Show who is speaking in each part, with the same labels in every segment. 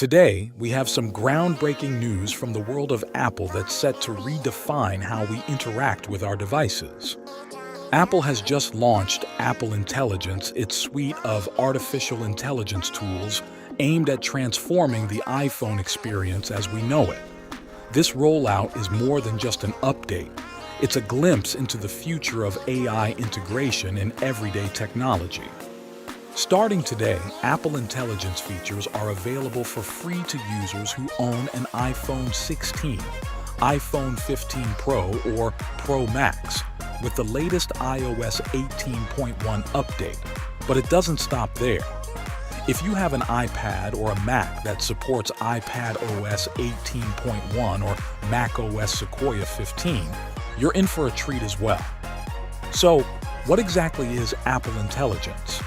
Speaker 1: Today, we have some groundbreaking news from the world of Apple that's set to redefine how we interact with our devices. Apple has just launched Apple Intelligence, its suite of artificial intelligence tools aimed at transforming the iPhone experience as we know it. This rollout is more than just an update. It's a glimpse into the future of AI integration in everyday technology. Starting today, Apple Intelligence features are available for free to users who own an iPhone 16, iPhone 15 Pro, or Pro Max, with the latest iOS 18.1 update. But it doesn't stop there. If you have an iPad or a Mac that supports iPad OS 18.1 or Mac OS Sequoia 15, you're in for a treat as well. So, what exactly is Apple Intelligence?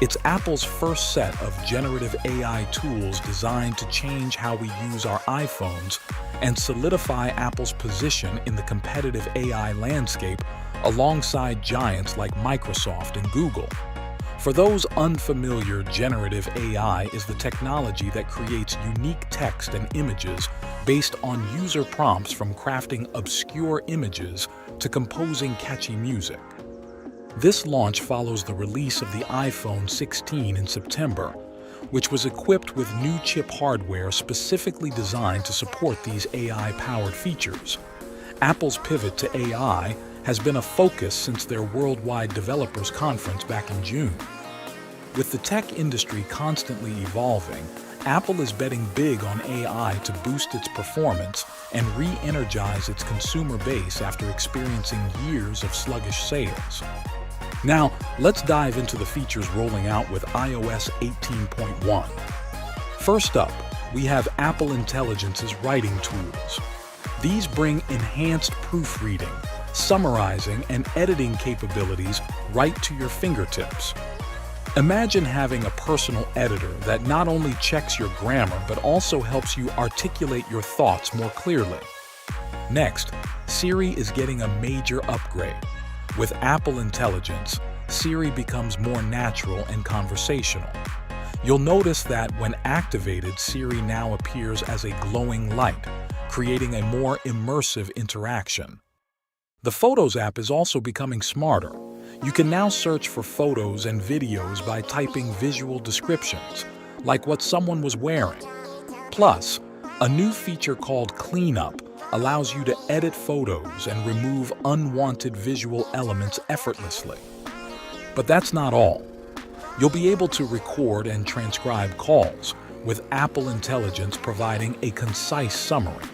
Speaker 1: It's Apple's first set of generative AI tools designed to change how we use our iPhones and solidify Apple's position in the competitive AI landscape alongside giants like Microsoft and Google. For those unfamiliar, generative AI is the technology that creates unique text and images based on user prompts, from crafting obscure images to composing catchy music. This launch follows the release of the iPhone 16 in September, which was equipped with new chip hardware specifically designed to support these AI-powered features. Apple's pivot to AI has been a focus since their worldwide developers conference back in June. With the tech industry constantly evolving, Apple is betting big on AI to boost its performance and re-energize its consumer base after experiencing years of sluggish sales. Now, let's dive into the features rolling out with iOS 18.1. First up, we have Apple Intelligence's writing tools. These bring enhanced proofreading, summarizing, and editing capabilities right to your fingertips. Imagine having a personal editor that not only checks your grammar but also helps you articulate your thoughts more clearly. Next, Siri is getting a major upgrade. With Apple Intelligence, Siri becomes more natural and conversational. You'll notice that when activated, Siri now appears as a glowing light, creating a more immersive interaction. The Photos app is also becoming smarter. You can now search for photos and videos by typing visual descriptions, like what someone was wearing. Plus, a new feature called Cleanup allows you to edit photos and remove unwanted visual elements effortlessly. But that's not all. You'll be able to record and transcribe calls, with Apple Intelligence providing a concise summary.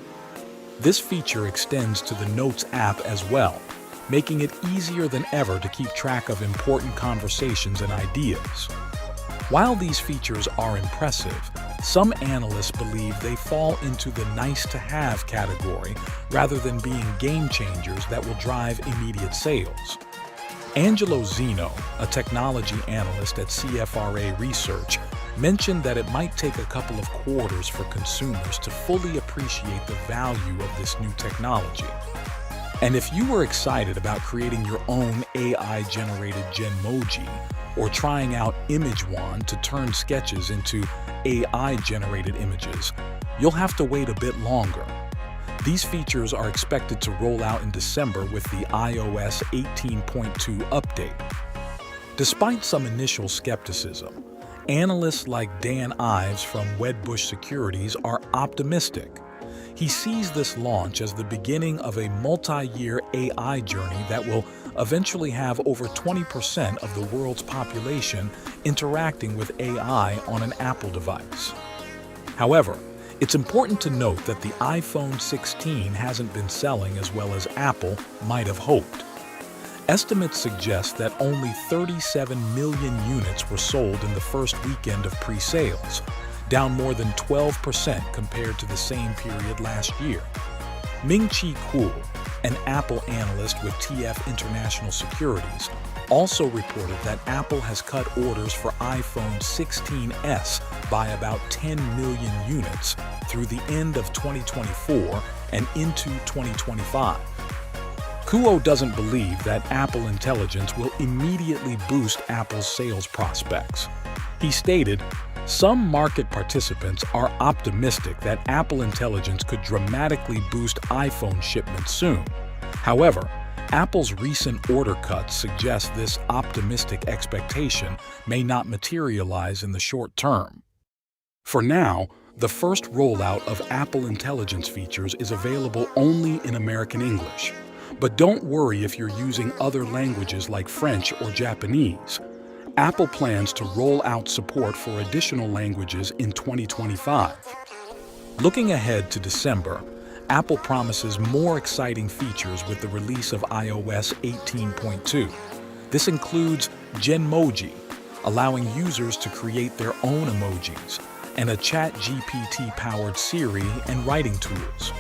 Speaker 1: This feature extends to the Notes app as well, making it easier than ever to keep track of important conversations and ideas. While these features are impressive, some analysts believe they fall into the nice-to-have category rather than being game changers that will drive immediate sales. Angelo Zeno, a technology analyst at CFRA Research, mentioned that it might take a couple of quarters for consumers to fully appreciate the value of this new technology. And if you were excited about creating your own AI-generated Genmoji, or trying out ImageWand to turn sketches into AI-generated images, you'll have to wait a bit longer. These features are expected to roll out in December with the iOS 18.2 update. Despite some initial skepticism, analysts like Dan Ives from Wedbush Securities are optimistic. He sees this launch as the beginning of a multi-year AI journey that will eventually have over 20% of the world's population interacting with AI on an Apple device. However, it's important to note that the iPhone 16 hasn't been selling as well as Apple might have hoped. Estimates suggest that only 37 million units were sold in the first weekend of pre-sales, down more than 12% compared to the same period last year. Ming-Chi Kuo, an Apple analyst with TF International Securities, also reported that Apple has cut orders for iPhone 16s by about 10 million units through the end of 2024 and into 2025. Kuo doesn't believe that Apple Intelligence will immediately boost Apple's sales prospects. He stated, Some market participants are optimistic that Apple Intelligence could dramatically boost iPhone shipments soon. However, Apple's recent order cuts suggest this optimistic expectation may not materialize in the short term. For now, the first rollout of Apple Intelligence features is available only in American English. But don't worry if you're using other languages like French or Japanese. Apple plans to roll out support for additional languages in 2025. Looking ahead to December, Apple promises more exciting features with the release of iOS 18.2. This includes Genmoji, allowing users to create their own emojis, and a ChatGPT-powered Siri and writing tools.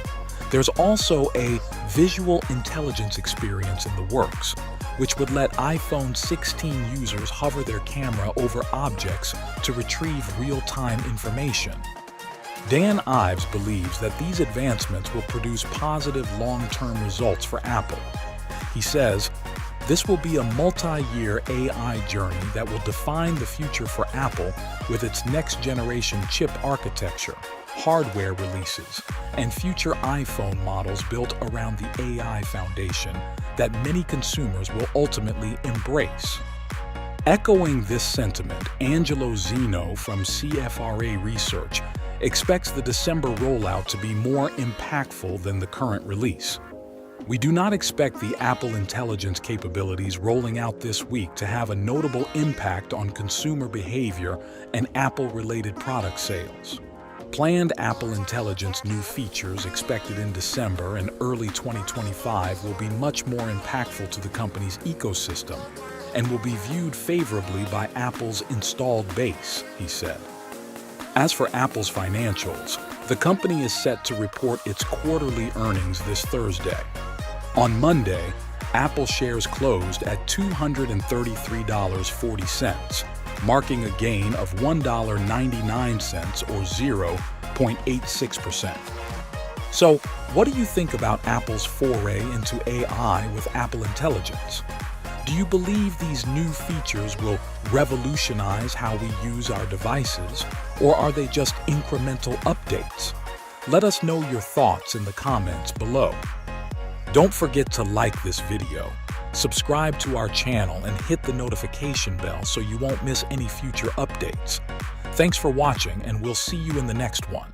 Speaker 1: There's also a visual intelligence experience in the works, which would let iPhone 16 users hover their camera over objects to retrieve real-time information. Dan Ives believes that these advancements will produce positive long-term results for Apple. He says, "This will be a multi-year AI journey that will define the future for Apple with its next-generation chip architecture, hardware releases, and future iPhone models built around the AI foundation that many consumers will ultimately embrace." Echoing this sentiment, Angelo Zeno from CFRA Research expects the December rollout to be more impactful than the current release. "We do not expect the Apple Intelligence capabilities rolling out this week to have a notable impact on consumer behavior and Apple-related product sales. Planned Apple Intelligence new features expected in December and early 2025 will be much more impactful to the company's ecosystem and will be viewed favorably by Apple's installed base," he said. As for Apple's financials, the company is set to report its quarterly earnings this Thursday. On Monday, Apple shares closed at $233.40, marking a gain of $1.99 or 0.86%. So, what do you think about Apple's foray into AI with Apple Intelligence? Do you believe these new features will revolutionize how we use our devices, or are they just incremental updates? Let us know your thoughts in the comments below. Don't forget to like this video, subscribe to our channel, and hit the notification bell so you won't miss any future updates. Thanks for watching, and we'll see you in the next one.